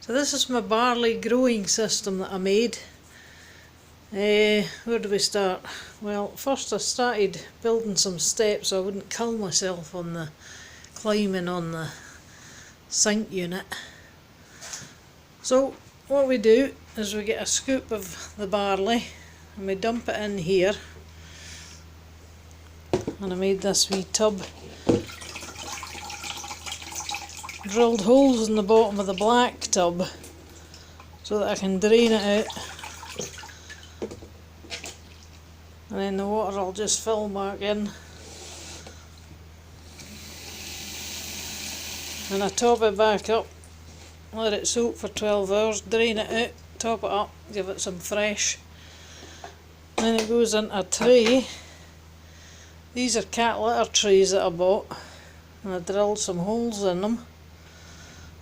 So this is my barley growing system that I made. Where do we start? Well, first I started building some steps so I wouldn't kill myself on the climbing on the sink unit. So what we do is we get a scoop of the barley and we dump it in here, and I made this wee tub, drilled holes in the bottom of the black tub so that I can drain it out, and then the water will just fill back in, and I top it back up, let it soak for 12 hours, drain it out, top it up, give it some fresh. Then it goes into a tray. These are cat litter trays that I bought, and I drilled some holes in them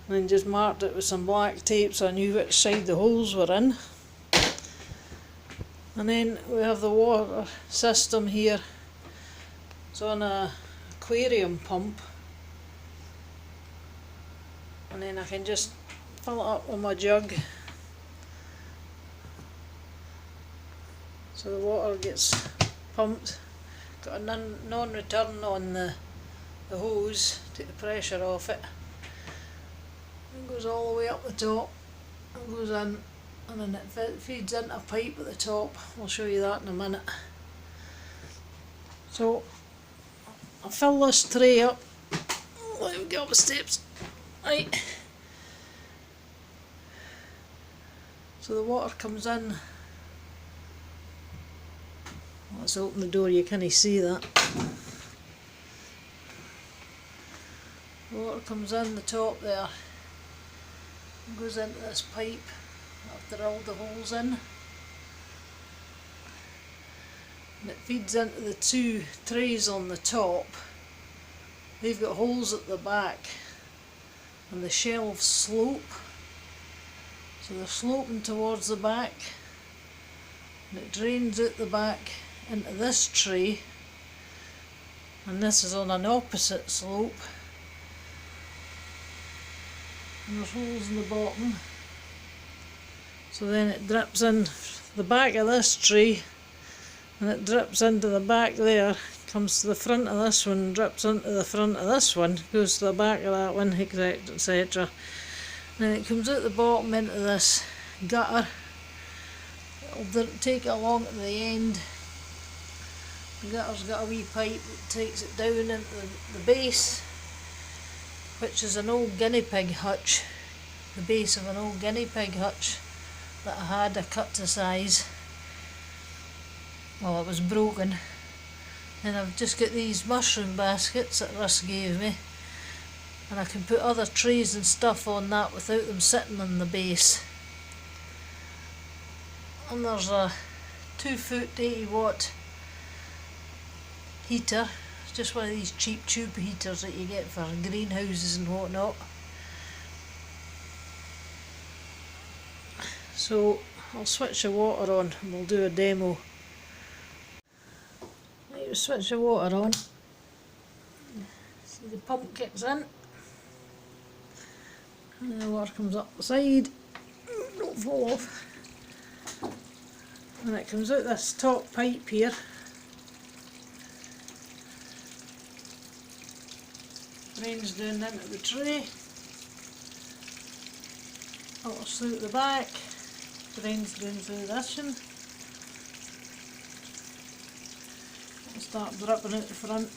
and then just marked it with some black tape so I knew which side the holes were in. And then we have the water system here. It's on an aquarium pump, and then I can just fill it up with my jug. So the water gets pumped, got a non-return on the hose, take the pressure off it. It goes all the way up the top, it goes in, and then it feeds into a pipe at the top. I'll show you that in a minute. So I'll fill this tray up. Let me get up the steps. Right. So the water comes in. Let's open the door, you can't see that. The water comes in the top there and goes into this pipe that I've drilled the holes in, and it feeds into the two trays on the top. They've got holes at the back and the shelves slope, so they're sloping towards the back, and it drains out the back into this tray, and this is on an opposite slope, and there's holes in the bottom, so then it drips in the back of this tray, and it drips into the back there, comes to the front of this one, drips into the front of this one, goes to the back of that one, etc. Then it comes out the bottom into this gutter. It'll take it along to the end. The gutter's got a wee pipe that takes it down into the base, which is an old guinea pig hutch, the base of an old guinea pig hutch that I cut to size. Well, it was broken. And I've just got these mushroom baskets that Russ gave me, and I can put other trays and stuff on that without them sitting on the base. And there's a 2-foot 80-watt heater. It's just one of these cheap tube heaters that you get for greenhouses and whatnot. So I'll switch the water on and we'll do a demo. Right, we switch the water on. See, the pump kicks in, and the water comes up the side. Don't fall off. And it comes out this top pipe here. Drains down into the tray, filters through the back, drains down through this one, it'll start dripping out the front.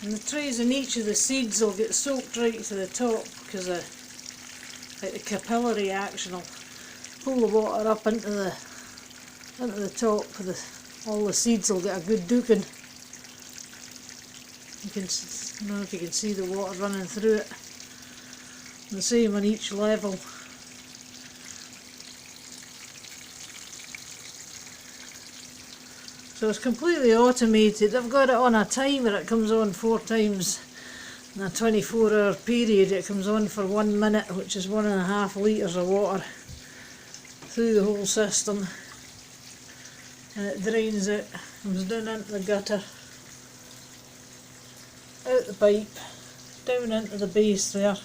And the trays in each of the seeds will get soaked right to the top because the capillary action will pull the water up into the top. All the seeds will get a good dooking. I don't know if you can see the water running through it. And the same on each level. So it's completely automated. I've got it on a timer. It comes on 4 times in a 24-hour period. It comes on for 1 minute, which is 1.5 litres of water through the whole system. And it drains out, comes down into the gutter, out the pipe, down into the base there,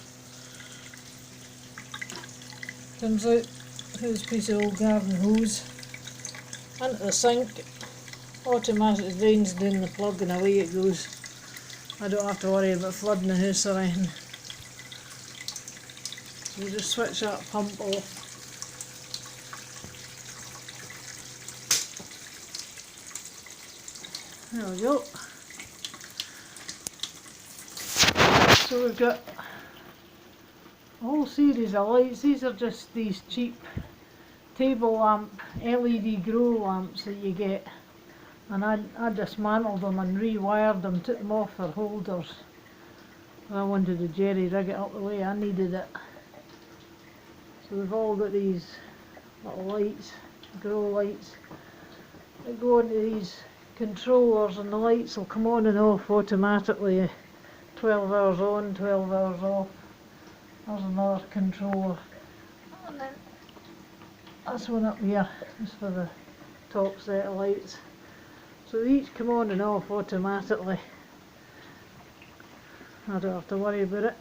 comes out through this piece of old garden hose into the sink, automatically drains down the plug and away it goes. I don't have to worry about flooding the house or anything. So we just switch that pump off. There we go. So we've got a whole series of lights. These are just these cheap table lamp LED grow lamps that you get, and I dismantled them and rewired them, took them off their holders. I wanted to jerry rig it up the way I needed it. So we've all got these little lights, grow lights, that go into these controllers, and the lights will come on and off automatically. 12 hours on, 12 hours off. There's another controller. And then this one up here is for the top set of lights. So they each come on and off automatically. I don't have to worry about it.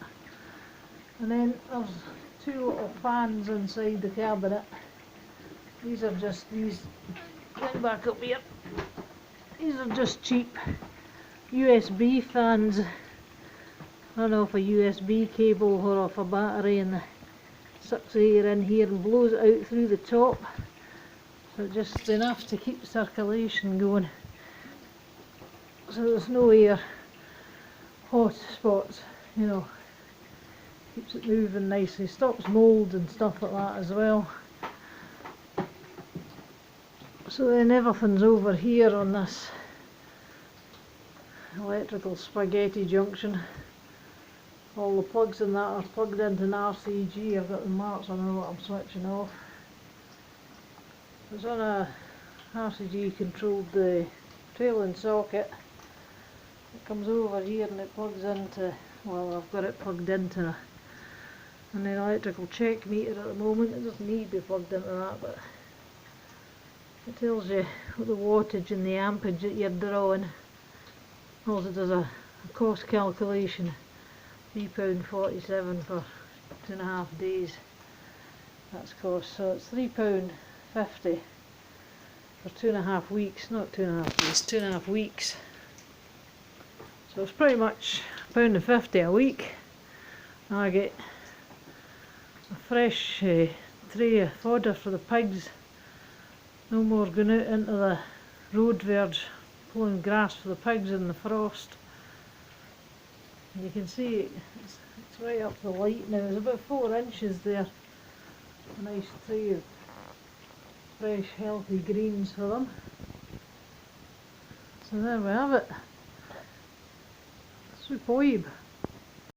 And then there's two little fans inside the cabinet. These are just these, bring back up here. These are just cheap USB fans. Run off a USB cable or off a battery, and sucks the air in here and blows it out through the top. So just enough to keep circulation going. So there's no air hot spots, you know. Keeps it moving nicely, stops mould and stuff like that as well. So then everything's over here on this electrical spaghetti junction. All the plugs in that are plugged into an RCG. I've got the marks on what I'm switching off. It's on a RCG controlled trailing socket. It comes over here and it plugs into, well, I've got it plugged into an electrical check meter at the moment. It doesn't need to be plugged into that, but it tells you what the wattage and the ampage that you're drawing. Also does a cost calculation. £3.47 for 2.5 days. That's cost. So it's £3.50 for 2.5 weeks. Not 2.5 days, 2.5 weeks. So it's pretty much £1.50 a week. I get a fresh tray of fodder for the pigs. No more going out into the road verge pulling grass for the pigs in the frost. And you can see it's right up the light now. There's about 4 inches there. A nice tray of fresh healthy greens for them. So there we have it. Superb.